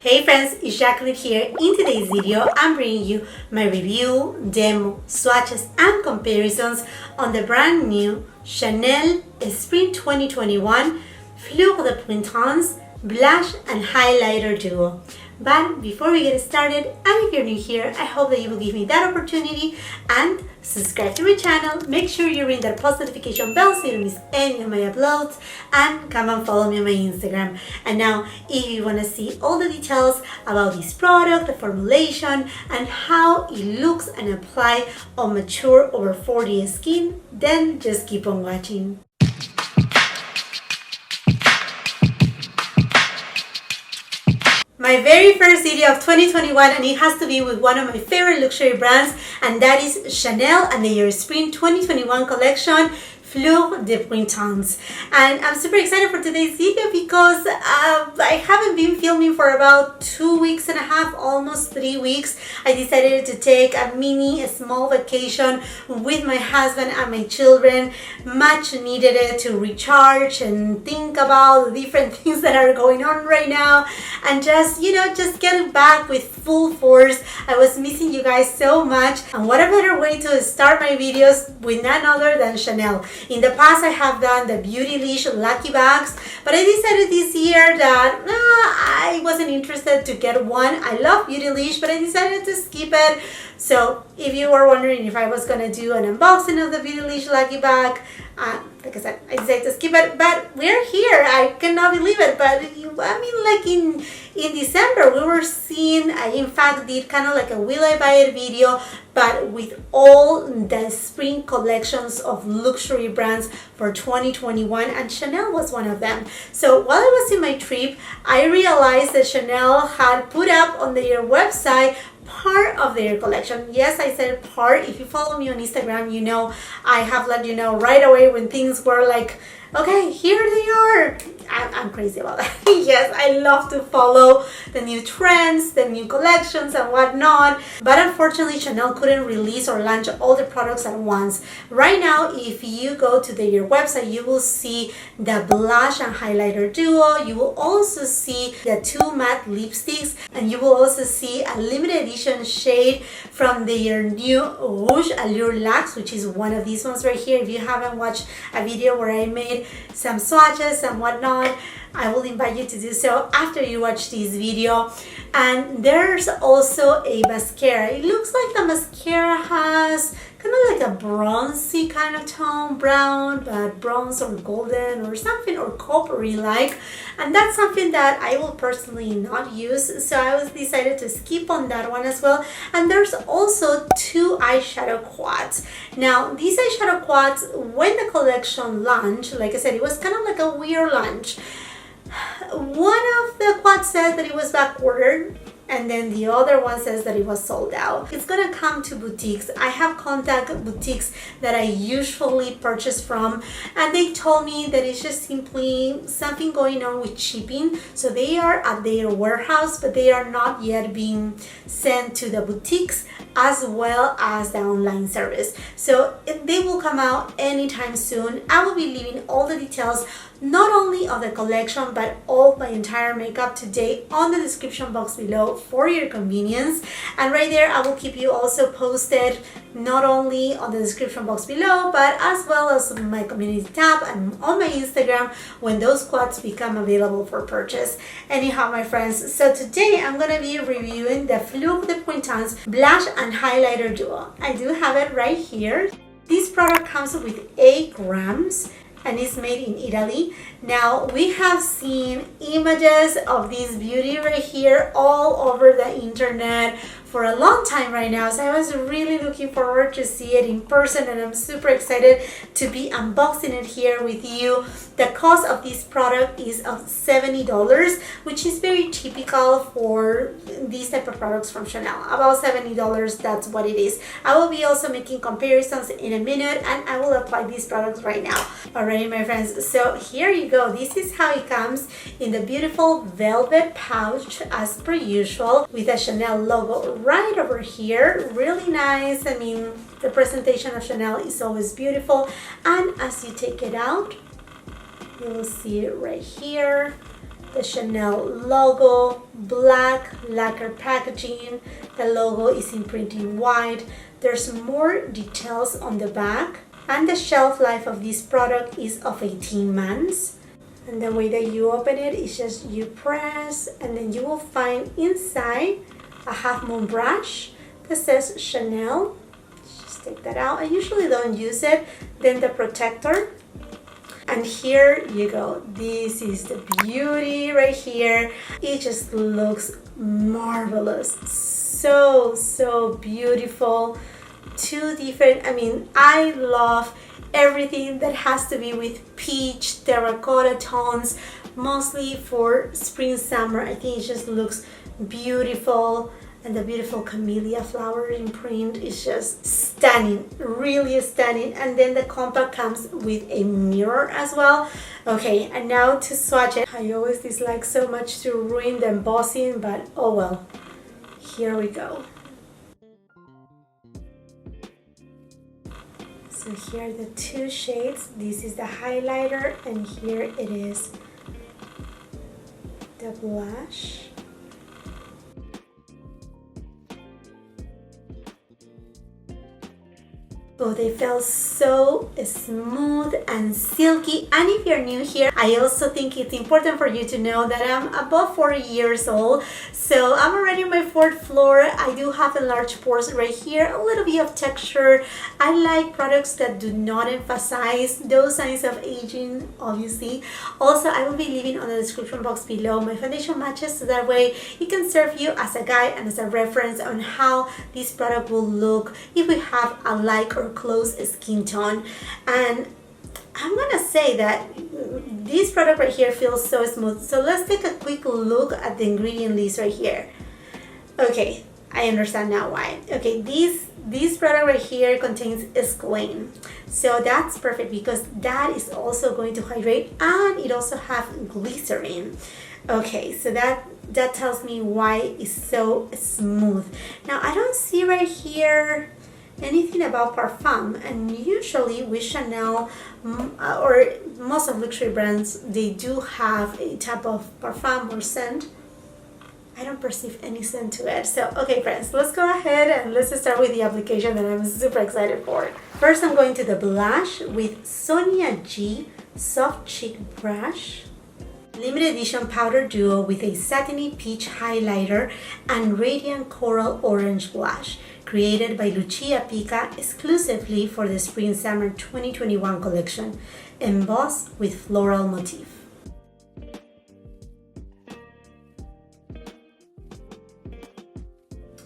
Hey friends, it's Jackeline here. In today's video, I'm bringing you my review, demo, swatches, and comparisons on the brand new Chanel Spring 2021 Fleurs de Printemps Blush and Highlighter Duo. But before we get started, and if you're new here, I hope that you will give me that opportunity and subscribe to my channel. Make sure you ring that post notification bell so you don't miss any of my uploads, and come and follow me on my Instagram. And now, if you want to see all the details about this product, the formulation, and how it looks and apply on mature over 40 skin, then just keep on watching. My very first video of 2021, and it has to be with one of my favorite luxury brands, and that is Chanel and their Spring 2021 collection, Fleurs de Printemps. And I'm super excited for today's video because I haven't been filming for about 2 weeks and a half, almost 3 weeks. I decided to take a small vacation with my husband and my children. Much needed it to recharge and think about the different things that are going on right now, and just get back with full force. I was missing you guys so much, and what a better way to start my videos with none other than Chanel. In the past, I have done the Beautylish Lucky Bags, but I decided this year that I wasn't interested to get one. I love Beautylish, but I decided to skip it. So if you were wondering if I was going to do an unboxing of the Beautylish Lucky Bag, like I said, I decided to skip it, but we're here. I cannot believe it. But like in December, we were seeing, I in fact did kind of like a will I buy it video, but with all the spring collections of luxury brands for 2021, and Chanel was one of them. So while I was in my trip, I realized that Chanel had put up on their website part of their collection. Yes, I said part. If you follow me on Instagram, you know I have let you know right away when things were like, okay, here they are. I'm crazy about that. Yes, I love to follow the new trends, the new collections and whatnot. But unfortunately, Chanel couldn't release or launch all the products at once. Right now, if you go to their website, you will see the blush and highlighter duo. You will also see the 2 matte lipsticks, and you will also see a limited edition shade from their new Rouge Allure Luxe, which is one of these ones right here. If you haven't watched a video where I made some swatches and whatnot, I will invite you to do so after you watch this video. And there's also a mascara. It looks like the mascara has kind of like a bronzy kind of tone, brown, but bronze or golden or something, or coppery like. And that's something that I will personally not use, so I was decided to skip on that one as well. And there's also 2 eyeshadow quads. Now these eyeshadow quads, when the collection launched, like I said, it was kind of like a weird launch. One of the quads says that it was back ordered, and then the other one says that it was sold out. It's gonna come to boutiques. I have contacted boutiques that I usually purchase from, and they told me that it's just simply something going on with shipping. So they are at their warehouse, but they are not yet being sent to the boutiques as well as the online service. So they will come out anytime soon. I will be leaving all the details, not only of the collection, but all my entire makeup today on the description box below for your convenience. And right there, I will keep you also posted, not only on the description box below, but as well as my community tab and on my Instagram when those quads become available for purchase. Anyhow, my friends, so today I'm going to be reviewing the Fleurs de Printemps Blush and Highlighter Duo. I do have it right here. This product comes with 8 grams. And it's made in Italy. Now, we have seen images of this beauty right here all over the internet for a long time right now, so I was really looking forward to see it in person, and I'm super excited to be unboxing it here with you. The cost of this product is of $70, which is very typical for these type of products from Chanel. About $70, that's what it is. I will be also making comparisons in a minute, and I will apply these products right now. Alrighty, my friends, so here you go. This is how it comes in the beautiful velvet pouch as per usual, with a Chanel logo right over here. Really nice. I mean, the presentation of Chanel is always beautiful, and as you take it out, you will see it right here. the Chanel logo, black lacquer packaging. The logo is in printing white. There's more details on the back, and the shelf life of this product is of 18 months. And the way that you open it is just you press, and then you will find inside a half moon brush that says Chanel. Just take that out. I usually don't use it. Then the protector. And here you go. This is the beauty right here. It just looks marvelous. So beautiful. Two different, I mean, I love everything that has to be with peach, terracotta tones, mostly for spring, summer. I think it just looks beautiful. And the beautiful camellia flower in print is just stunning, really stunning. And then the compact comes with a mirror as well. Okay, and now to swatch it. I always dislike so much to ruin the embossing, but oh well. Here we go. So here are the two shades. This is the highlighter, and here it is the blush. Oh, they feel so smooth and silky. And if you're new here, I also think it's important for you to know that I'm above 40 years old. So I'm already on my 4th floor. I do have enlarged pores right here, a little bit of texture. I like products that do not emphasize those signs of aging, obviously. Also, I will be leaving on the description box below my foundation matches, so that way it can serve you as a guide and as a reference on how this product will look if we have a like or close skin tone. And I'm gonna say that this product right here feels so smooth. So let's take a quick look at the ingredient list right here. Okay, I understand now why. Okay, this product right here contains Jackeline, so that's perfect because that is also going to hydrate, and it also has glycerin. Okay, so that tells me why it's so smooth. Now I don't see right here anything about parfum, and usually with Chanel or most of luxury brands, they do have a type of parfum or scent. I don't perceive any scent to it. So okay friends, let's go ahead and let's start with the application that I'm super excited for. First, I'm going to the blush with Sonia G Soft Cheek Brush. Limited edition powder duo with a satiny peach highlighter and radiant coral orange blush, created by Lucia Pica exclusively for the Spring Summer 2021 collection, embossed with floral motif.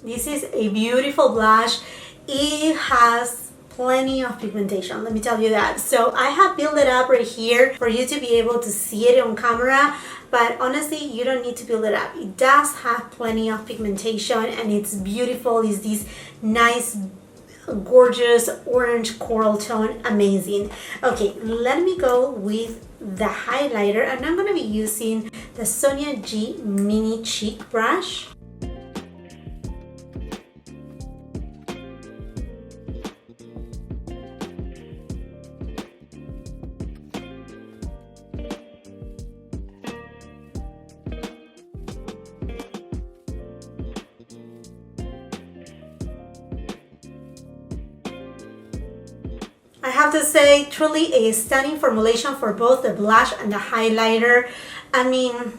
This is a beautiful blush. It has plenty of pigmentation, let me tell you that. So I have built it up right here for you to be able to see it on camera, but honestly you don't need to build it up. It does have plenty of pigmentation and it's beautiful. It's this nice gorgeous orange coral tone, amazing. Okay, let me go with the highlighter, and I'm going to be using the Sonia G Mini Cheek Brush. I have to say, truly a stunning formulation for both the blush and the highlighter. I mean,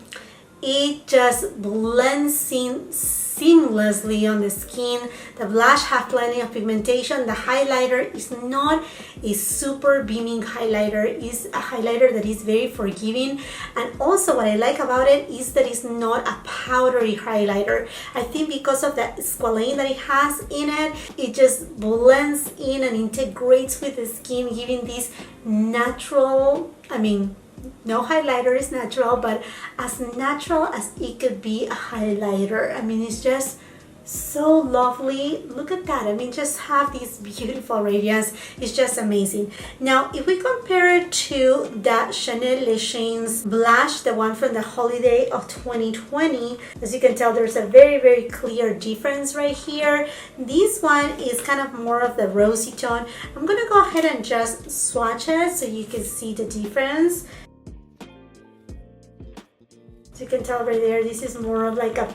it just blends in seamlessly on the skin. The blush has plenty of pigmentation. The highlighter is not a super beaming highlighter. It's a highlighter that is very forgiving. And also what I like about it is that it's not a powdery highlighter. I think because of the squalane that it has in it, it just blends in and integrates with the skin, giving this natural, I mean, no highlighter is natural, but as natural as it could be a highlighter. I mean, it's just so lovely. Look at that. I mean, just have this beautiful radiance. It's just amazing. Now, if we compare it to that Chanel Le Chains blush, the one from the holiday of 2020, as you can tell, there's a very, very clear difference right here. This one is kind of more of the rosy tone. I'm gonna go ahead and just swatch it so you can see the difference. As you can tell right there, this is more of like a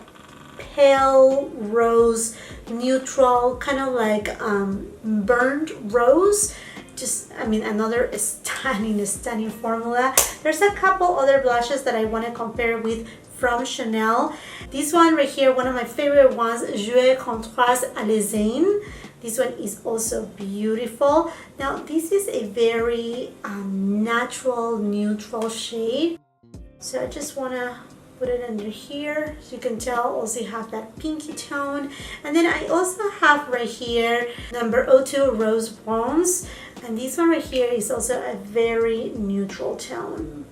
pale rose, neutral, kind of like burnt rose. Just, I mean, another stunning formula. There's a couple other blushes that I want to compare with from Chanel. This one right here, one of my favorite ones, Jouer Contraste Alezane. This one is also beautiful. Now, this is a very natural, neutral shade. So I just want to put it under here. As you can tell, also you have that pinky tone. And then I also have right here number 02 Rose Bronze. And this one right here is also a very neutral tone.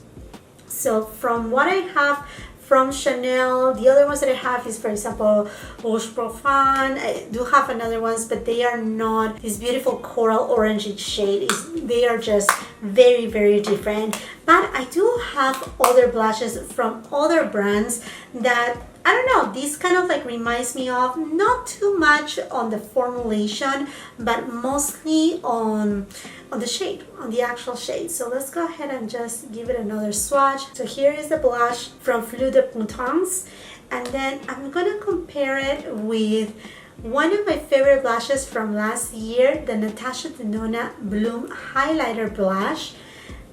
So from what I have from Chanel, the other ones that I have is, for example, Rouge Profane. I do have another ones, but they are not this beautiful coral orangey shade. They are just very, very different. But I do have other blushes from other brands that, I don't know, this kind of like reminds me of, not too much on the formulation, but mostly on the shade, on the actual shade. So let's go ahead and just give it another swatch. So here is the blush from FLEURS de Printempps, and then I'm gonna compare it with one of my favorite blushes from last year, the Natasha Denona Bloom Highlighter Blush.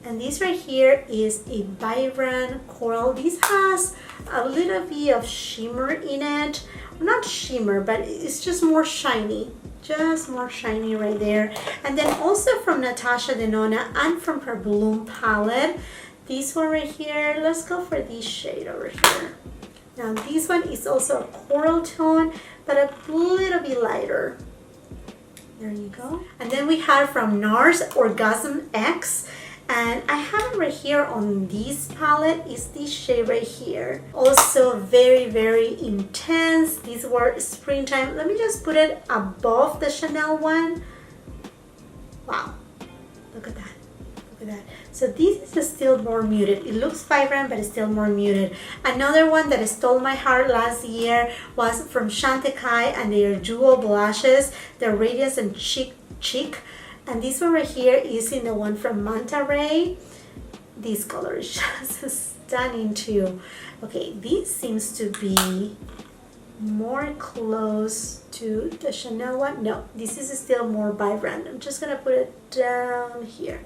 And this right here is a vibrant coral. This has a little bit of shimmer in it. Not shimmer, but it's just more shiny. Just more shiny right there. And then also from Natasha Denona and from her Bloom palette, this one right here, let's go for this shade over here. Now this one is also a coral tone, but a little bit lighter. There you go. And then we have from NARS Orgasm X. And I have it right here on this palette, is this shade right here. Also very, very intense. These were springtime. Let me just put it above the Chanel one. Wow, look at that, look at that. So this is still more muted. It looks vibrant, but it's still more muted. Another one that stole my heart last year was from Chantecaille and their dual blushes, the Radiance and Chic. And this one right here is in the one from Manta Ray. This color is just stunning too. Okay, this seems to be more close to the Chanel one. No, this is still more vibrant. I'm just gonna put it down here.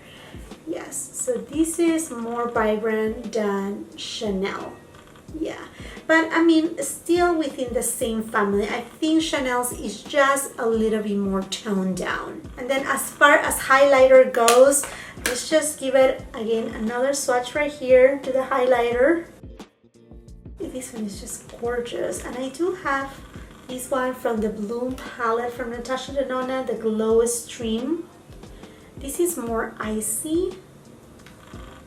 Yes, so this is more vibrant than Chanel. Yeah, but I mean, still within the same family. I think Chanel's is just a little bit more toned down. And then as far as highlighter goes, let's just give it again another swatch right here to the highlighter. This one is just gorgeous. And I do have this one from the Bloom palette from Natasha Denona, the Glow Stream. This is more icy.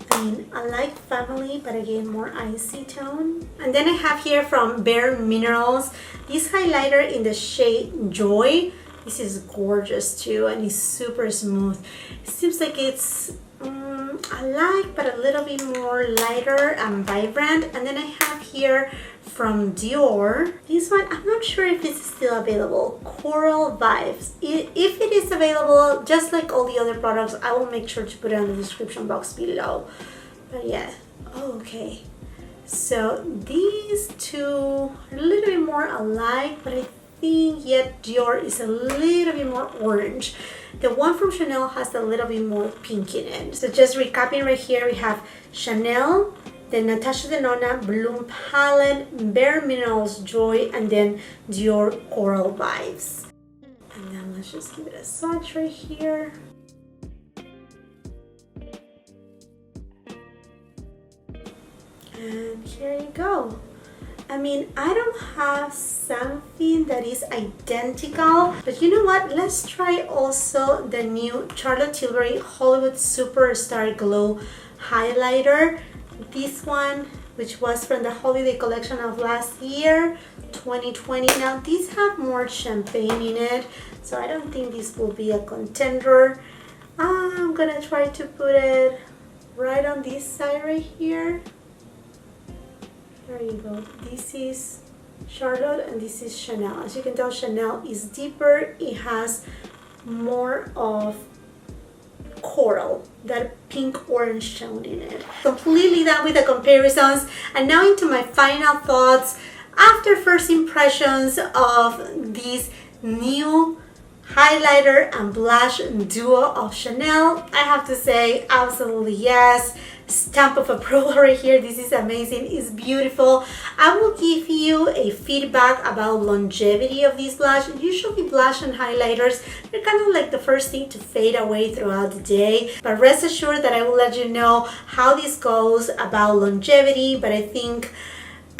I mean, I like family, but again, more icy tone. And then I have here from Bare Minerals, this highlighter in the shade Joy. This is gorgeous too, and it's super smooth. It seems like it's, I like, but a little bit more lighter and vibrant. And then I have here from Dior, this one, I'm not sure if this is still available, Coral Vibes. If it is available, just like all the other products, I will make sure to put it in the description box below. But yeah, okay. So these two are a little bit more alike, but I think yet Dior is a little bit more orange. The one from Chanel has a little bit more pink in it. So just recapping right here, we have Chanel, the Natasha Denona Bloom palette, Bare Minerals Joy, and then Dior Coral Vibes. And then let's just give it a swatch right here. And here you go. I mean, I don't have something that is identical, but you know what? Let's try also the new Charlotte Tilbury Hollywood Superstar Glow highlighter. This one, which was from the holiday collection of last year, 2020. Now these have more champagne in it, so I don't think this will be a contender. I'm gonna try to put it right on this side right here. There you go. This is Charlotte and this is Chanel. As you can tell, Chanel is deeper. It has more of coral, that pink orange tone in it. Completely done with the comparisons, and now into my final thoughts after first impressions of these new highlighter and blush duo of Chanel. I have to say, absolutely yes. Stamp of approval right here. This is amazing. It's beautiful. I will give you a feedback about longevity of these blush. Usually blush and highlighters, they're kind of like the first thing to fade away throughout the day, but rest assured that I will let you know how this goes about longevity. But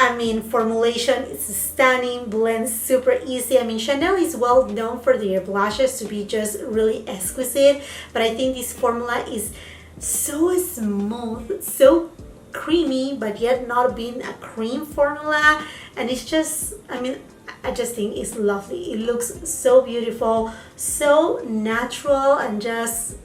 I mean, formulation is stunning, blends super easy. I mean, Chanel is well known for their blushes to be just really exquisite, but I think this formula is so smooth, so creamy, but yet not being a cream formula. And it's just, I mean, I just think it's lovely. It looks so beautiful, so natural, and just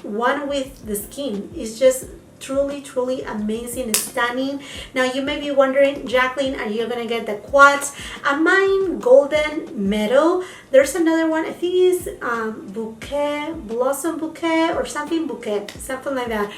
one with the skin. It's just truly amazing and stunning. Now you may be wondering, Jacqueline, are you gonna get the quads? Mine golden meadow. There's another one, I think it's bouquet, blossom bouquet, or something bouquet, something like that.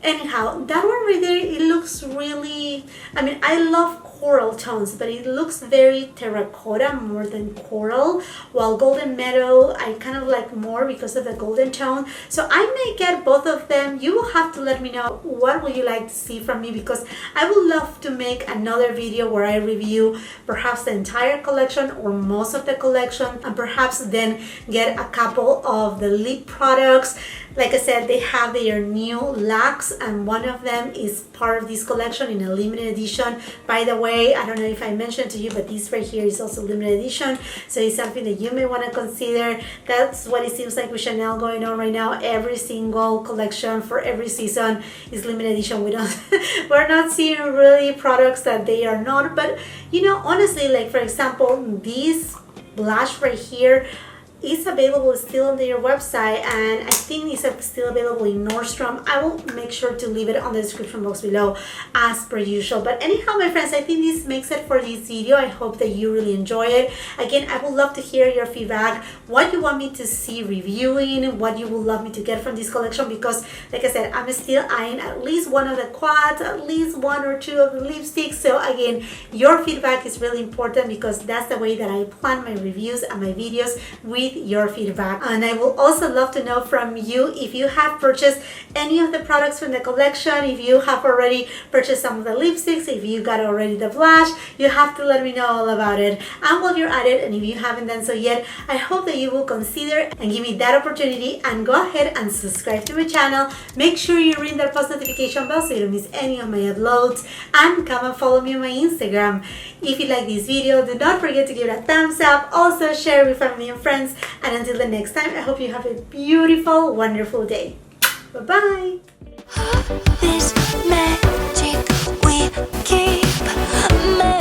Anyhow, that one right there, it looks really, I mean, I love coral tones, but it looks very terracotta more than coral, while golden meadow I kind of like more because of the golden tone. So I may get both of them. You will have to let me know what would you like to see from me, because I would love to make another video where I review perhaps the entire collection or most of the collection, and perhaps then get a couple of the lip products. Like I said, they have their new lacks, and one of them is part of this collection in a limited edition. By the way, I don't know if I mentioned to you, but this right here is also limited edition, so it's something that you may want to consider. That's what it seems like with Chanel going on right now. Every single collection for every season is limited edition. We're not seeing really products that they are not, but you know, honestly, like for example, this blush right here is available still on their website, and I think it's still available in Nordstrom. I will make sure to leave it on the description box below as per usual. But anyhow, my friends, I think this makes it for this video. I hope that you really enjoy it. Again, I would love to hear your feedback, what you want me to see reviewing, what you would love me to get from this collection, because like I said, I'm still eyeing at least one of the quads, at least one or two of the lipsticks. So again, your feedback is really important, because that's the way that I plan my reviews and my videos, with your feedback. And I will also love to know from you if you have purchased any of the products from the collection, if you have already purchased some of the lipsticks, if you got already the blush. You have to let me know all about it. And while you're at it, and if you haven't done so yet, I hope that you will consider and give me that opportunity and go ahead and subscribe to my channel. Make sure you ring that post notification bell so you don't miss any of my uploads, and come and follow me on my Instagram. If you like this video, do not forget to give it a thumbs up. Also share with family and friends. And until the next time, I hope you have a beautiful, wonderful day. Bye-bye. This magic we keep.